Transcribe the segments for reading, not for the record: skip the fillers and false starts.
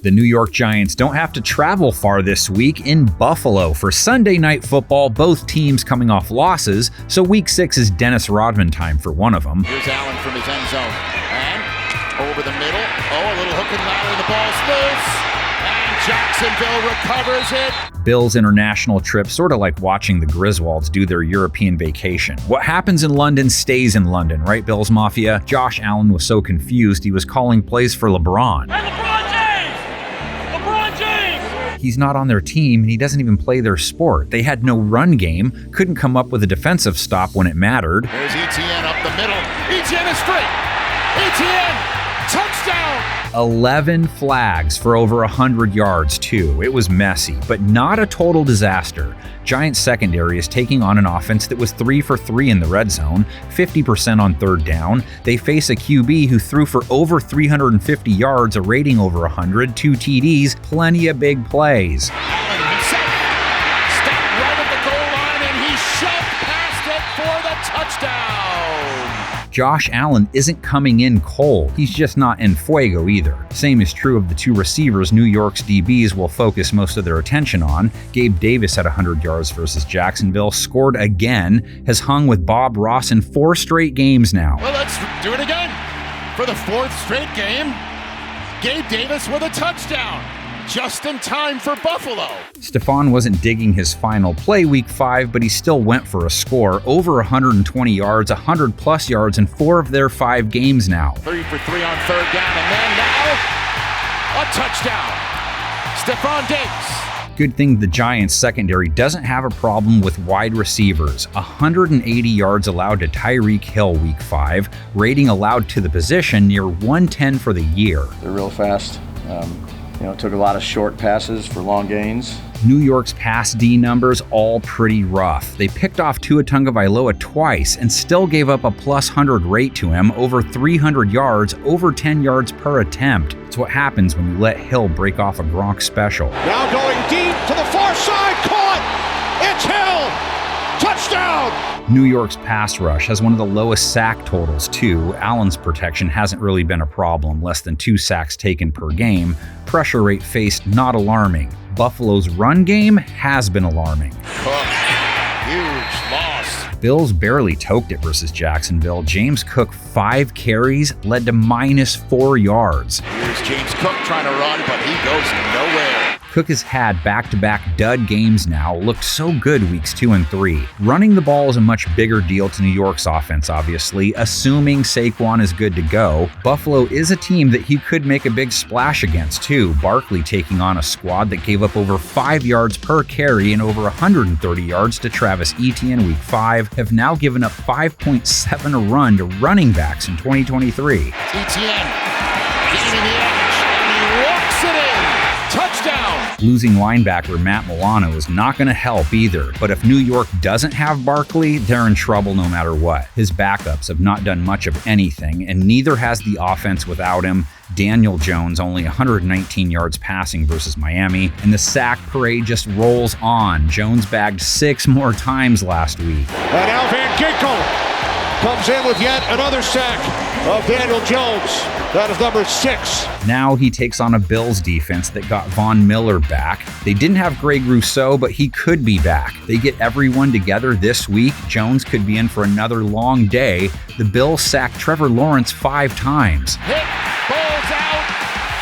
The New York Giants don't have to travel far this week in Buffalo for Sunday Night Football, both teams coming off losses, so Week 6 is Dennis Rodman time for one of them. Here's Allen from his end zone, and over the middle. Oh, a little hook and ladder, the ball's loose, and Jacksonville recovers it. Bill's international trip, sort of like watching the Griswolds do their European vacation. What happens in London stays in London, right, Bills Mafia? Josh Allen was so confused he was calling plays for LeBron. Hey, LeBron James! LeBron James! He's not on their team, and he doesn't even play their sport. They had no run game, couldn't come up with a defensive stop when it mattered. There's Etienne up the middle. Etienne is free. Etienne, touchdown! 11 flags for over 100 yards, too. It was messy, but not a total disaster. Giants secondary is taking on an offense that was 3 for 3 in the red zone, 50% on third down. They face a QB who threw for over 350 yards, a rating over 100, 2 TDs, plenty of big plays. Allen himself stopped right at the goal line, and he shoved past it for the touchdown. Josh Allen isn't coming in cold. He's just not en fuego either. Same is true of the 2 receivers New York's DBs will focus most of their attention on. Gabe Davis had 100 yards versus Jacksonville, scored again, has hung with Bob Ross in 4 straight games now. Well, let's do it again. For the 4th straight game, Gabe Davis with a touchdown. Just in time for Buffalo. Stephon wasn't digging his final play Week 5, but he still went for a score. Over 120 yards, 100-plus yards in 4 of their 5 games now. 3 for 3 on third down, and then now a touchdown. Stephon Diggs. Good thing the Giants secondary doesn't have a problem with wide receivers. 180 yards allowed to Tyreek Hill Week 5, rating allowed to the position near 110 for the year. They're real fast. Took a lot of short passes for long gains. New York's pass D numbers all pretty rough. They picked off Tua Tagovailoa twice and still gave up a plus 100 rate to him, over 300 yards, over 10 yards per attempt. It's what happens when you let Hill break off a Gronk special. Now going deep to the far side, caught! It's Hill! Touchdown! New York's pass rush has one of the lowest sack totals, too. Allen's protection hasn't really been a problem, less than 2 sacks taken per game. Pressure rate faced, not alarming. Buffalo's run game has been alarming. Cook, huge loss. Bills barely toked it versus Jacksonville. James Cook, 5 carries, led to minus 4 yards. Here's James Cook trying to run, but he goes nowhere. Cook has had back-to-back dud games now, looked so good weeks 2 and 3. Running the ball is a much bigger deal to New York's offense, obviously, assuming Saquon is good to go. Buffalo is a team that he could make a big splash against, too. Barkley taking on a squad that gave up over 5 yards per carry and over 130 yards to Travis Etienne Week 5, have now given up 5.7 a run to running backs in 2023. Etienne gaining the edge, and he walks it in. Touchdown! Losing linebacker Matt Milano is not going to help either, but if New York doesn't have Barkley, they're in trouble no matter what. His backups have not done much of anything, and neither has the offense without him. Daniel Jones only 119 yards passing versus Miami, and the sack parade just rolls on. Jones bagged 6 more times last week. And now Van Ginkel comes in with yet another sack of Daniel Jones. That is number 6. Now he takes on a Bills defense that got Von Miller back. They didn't have Greg Rousseau, but he could be back. They get everyone together this week. Jones could be in for another long day. The Bills sacked Trevor Lawrence 5 times. Hit, balls out,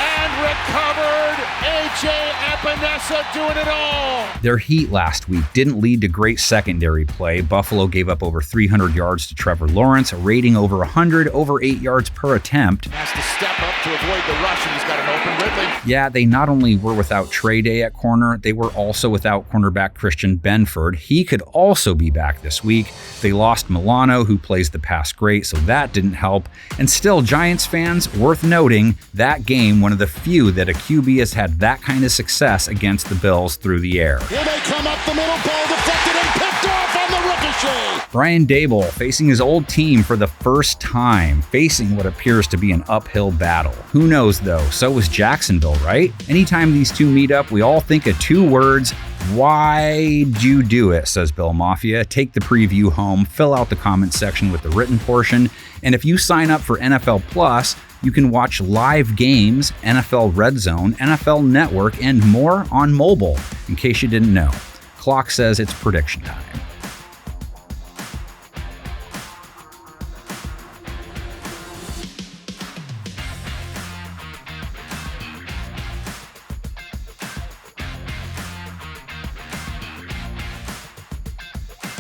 and recovered. A.J. Epinesa doing it all. Their heat last week didn't lead to great secondary play. Buffalo gave up over 300 yards to Trevor Lawrence, a rating over 100, over 8 yards per attempt. Has to step up to avoid the rush, and he's got an open Ridley. Yeah, they not only were without Trey Day at corner, they were also without cornerback Christian Benford. He could also be back this week. They lost Milano, who plays the pass great, so that didn't help. And still, Giants fans, worth noting, that game, one of the few that a QB has had that kind of success against the Bills through the air. Here they come up the middle, ball deflected and picked off on the ricochet. Brian Daboll facing his old team for the first time, facing what appears to be an uphill battle. Who knows though, so was Jacksonville, right? Anytime these two meet up, we all think of 2 words. Why'd you do it, says Bill Mafia. Take the preview home, fill out the comment section with the written portion, and if you sign up for NFL Plus, You can watch live games, NFL RedZone, NFL Network, and more on mobile, in case you didn't know. Clock says it's prediction time.